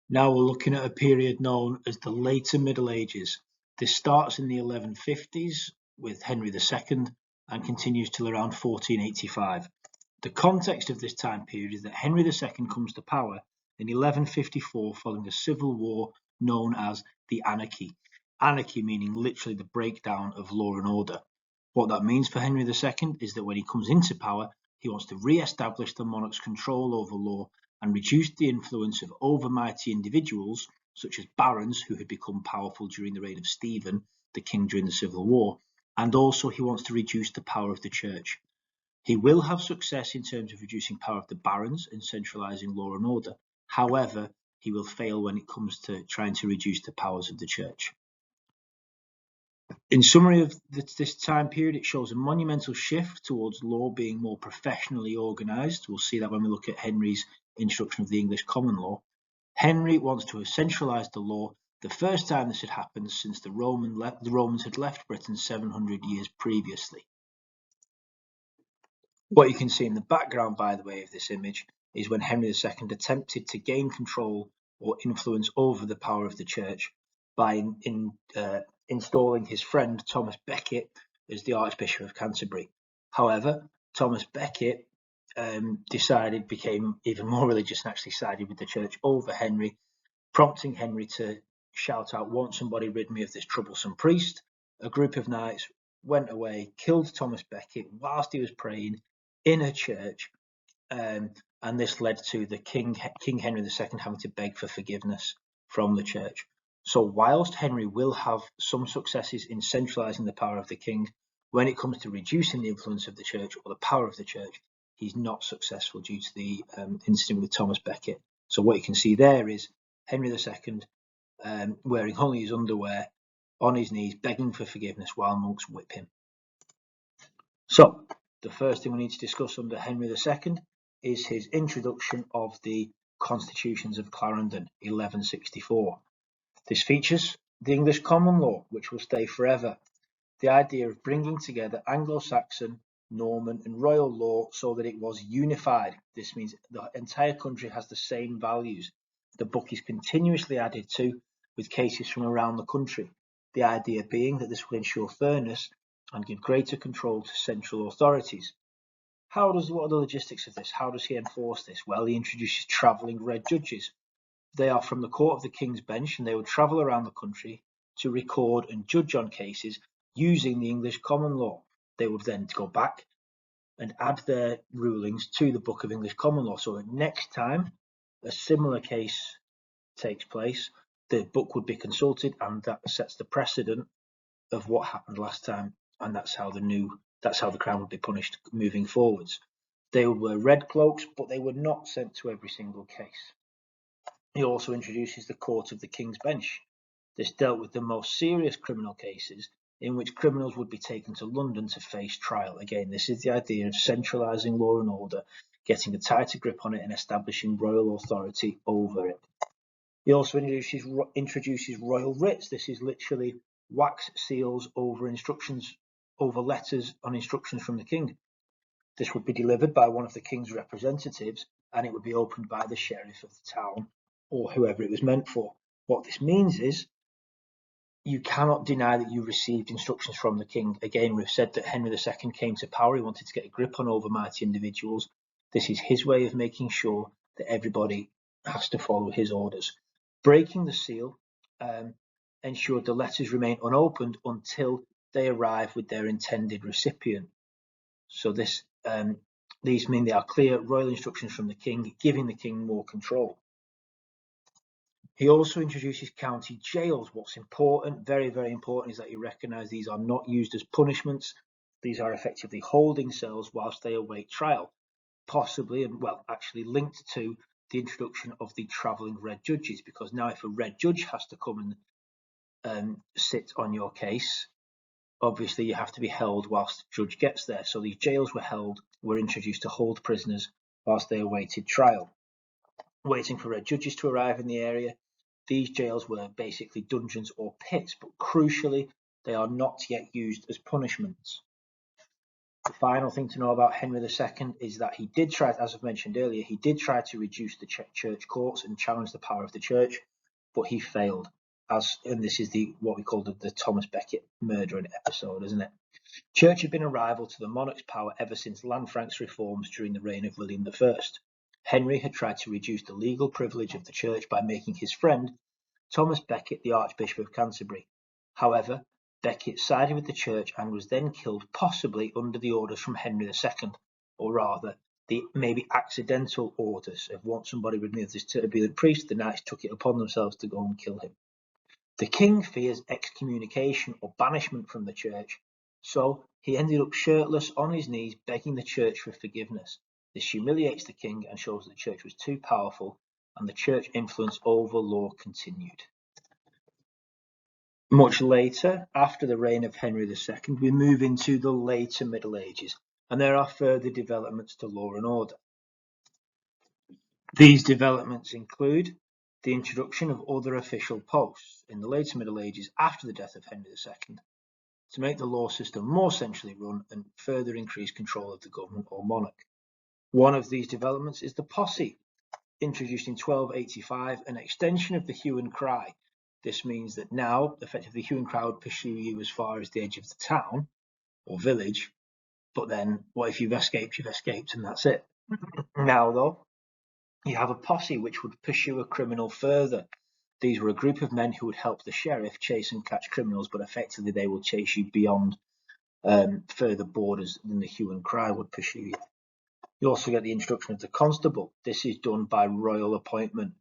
Now we're looking at a period known as the later Middle Ages. This starts in the 1150s with Henry II and continues till around 1485. The context of this time period is that Henry II comes to power in 1154 following a civil war known as the Anarchy. Anarchy meaning literally the breakdown of law and order. What that means for Henry II is that when he comes into power, he wants to re-establish the monarch's control over law and reduce the influence of overmighty individuals, such as barons who had become powerful during the reign of Stephen, the king during the Civil War, and also he wants to reduce the power of the church. He will have success in terms of reducing power of the barons and centralising law and order. However, he will fail when it comes to trying to reduce the powers of the church. In summary of this time period, it shows a monumental shift towards law being more professionally organised. We'll see that when we look at Henry's introduction of the English common law. Henry wants to centralise the law, the first time this had happened since the Romans had left Britain 700 years previously. What you can see in the background, by the way, of this image is when Henry II attempted to gain control or influence over the power of the church by installing his friend Thomas Becket as the Archbishop of Canterbury. However, Thomas Becket became even more religious and actually sided with the church over Henry, prompting Henry to shout out, "Won't somebody rid me of this troublesome priest?" A group of knights went away, killed Thomas Becket whilst he was praying in a church, and this led to the King Henry II having to beg for forgiveness from the church. So whilst Henry will have some successes in centralising the power of the king, when it comes to reducing the influence of the church or the power of the church, he's not successful due to the incident with Thomas Becket. So what you can see there is Henry II wearing only his underwear, on his knees, begging for forgiveness while monks whip him. So the first thing we need to discuss under Henry II is his introduction of the Constitutions of Clarendon, 1164. This features the English common law, which will stay forever. The idea of bringing together Anglo-Saxon, Norman and royal law so that it was unified. This means the entire country has the same values. The book is continuously added to with cases from around the country. The idea being that this will ensure fairness and give greater control to central authorities. What are the logistics of this? How does he enforce this? Well, he introduces travelling red judges. They are from the Court of the King's Bench and they would travel around the country to record and judge on cases using the English common law. They would then go back and add their rulings to the Book of English Common Law. So that next time a similar case takes place, the book would be consulted and that sets the precedent of what happened last time, and that's how the Crown would be punished moving forwards. They would wear red cloaks, but they were not sent to every single case. He also introduces the Court of the King's Bench. This dealt with the most serious criminal cases in which criminals would be taken to London to face trial. Again, this is the idea of centralising law and order, getting a tighter grip on it and establishing royal authority over it. He also introduces royal writs. This is literally wax seals over letters on instructions from the king. This would be delivered by one of the king's representatives and it would be opened by the sheriff of the town or whoever it was meant for. What this means is you cannot deny that you received instructions from the king. Again, we've said that Henry II came to power. He wanted to get a grip on overmighty individuals. This is his way of making sure that everybody has to follow his orders. Breaking the seal ensured the letters remain unopened until they arrive with their intended recipient. So these mean they are clear royal instructions from the king, giving the king more control. He also introduces county jails. What's important, very, very important, is that you recognise these are not used as punishments. These are effectively holding cells whilst they await trial, possibly and actually linked to the introduction of the travelling red judges, because now if a red judge has to come and sit on your case, obviously you have to be held whilst the judge gets there. So these jails were introduced to hold prisoners whilst they awaited trial. Waiting for red judges to arrive in the area, these jails were basically dungeons or pits, but crucially, they are not yet used as punishments. The final thing to know about Henry II is that he did try, as I've mentioned earlier, he did try to reduce the church courts and challenge the power of the church, but he failed. And this is what we call the Thomas Becket murdering episode, isn't it? Church had been a rival to the monarch's power ever since Lanfranc's reforms during the reign of William I. Henry had tried to reduce the legal privilege of the church by making his friend, Thomas Becket, the Archbishop of Canterbury. However, Becket sided with the church and was then killed, possibly under the orders from Henry II, or rather, the maybe accidental orders of once somebody removed this turbulent priest, the knights took it upon themselves to go and kill him. The king fears excommunication or banishment from the church, so he ended up shirtless on his knees begging the church for forgiveness. This humiliates the king and shows that the church was too powerful, and the church influence over law continued. Much later, after the reign of Henry II, we move into the later Middle Ages, and there are further developments to law and order. These developments include the introduction of other official posts in the later Middle Ages after the death of Henry II to make the law system more centrally run and further increase control of the government or monarch. One of these developments is the posse, introduced in 1285, an extension of the hue and cry. This means that now, effectively, hue and cry would pursue you as far as the edge of the town or village, but then what if you've escaped, and that's it. Now, though, you have a posse which would pursue a criminal further. These were a group of men who would help the sheriff chase and catch criminals, but effectively they will chase you beyond further borders than the hue and cry would pursue you. You also get the introduction of the constable. This is done by royal appointment.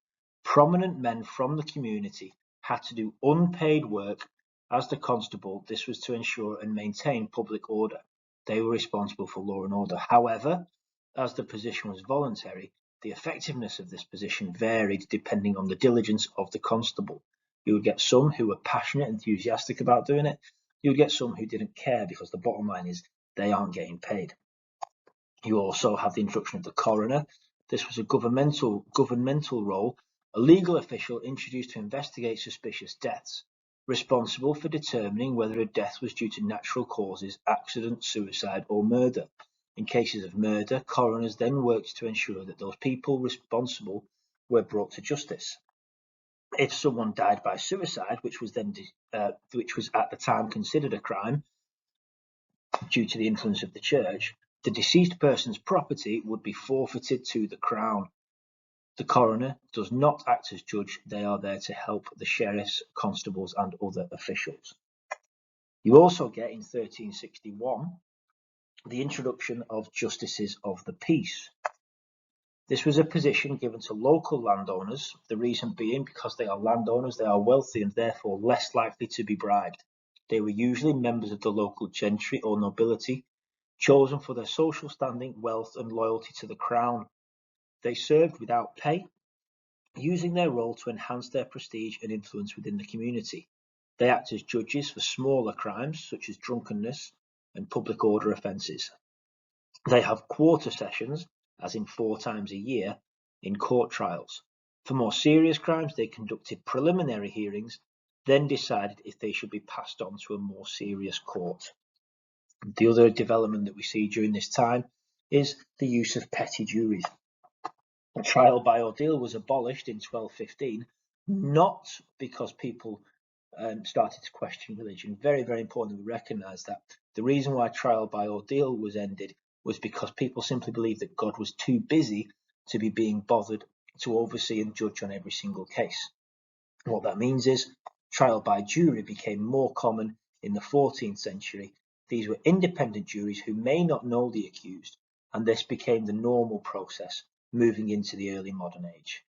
Prominent men from the community had to do unpaid work as the constable. This was to ensure and maintain public order. They were responsible for law and order. However, as the position was voluntary, the effectiveness of this position varied depending on the diligence of the constable. You would get some who were passionate, enthusiastic about doing it. You would get some who didn't care, because the bottom line is they aren't getting paid. You also have the introduction of the coroner. This was a governmental role, a legal official introduced to investigate suspicious deaths, responsible for determining whether a death was due to natural causes, accident, suicide, or murder. In cases of murder, coroners then worked to ensure that those people responsible were brought to justice. If someone died by suicide, which was at the time considered a crime due to the influence of the church, the deceased person's property would be forfeited to the crown. The coroner does not act as judge. They are there to help the sheriffs, constables, and other officials. You also get in 1361 the introduction of justices of the peace. This was a position given to local landowners, the reason being because they are landowners, they are wealthy and therefore less likely to be bribed. They were usually members of the local gentry or nobility, chosen for their social standing, wealth, and loyalty to the crown. They served without pay, using their role to enhance their prestige and influence within the community. They act as judges for smaller crimes such as drunkenness and public order offences. They have quarter sessions, as in 4 times a year, in court trials. For more serious crimes, they conducted preliminary hearings, then decided if they should be passed on to a more serious court. The other development that we see during this time is the use of petty juries. Trial by ordeal was abolished in 1215, not because people started to question religion. Very, very important that we recognise that. The reason why trial by ordeal was ended was because people simply believed that God was too busy to be being bothered to oversee and judge on every single case. What that means is trial by jury became more common in the 14th century. These were independent juries who may not know the accused, and this became the normal process moving into the early modern age.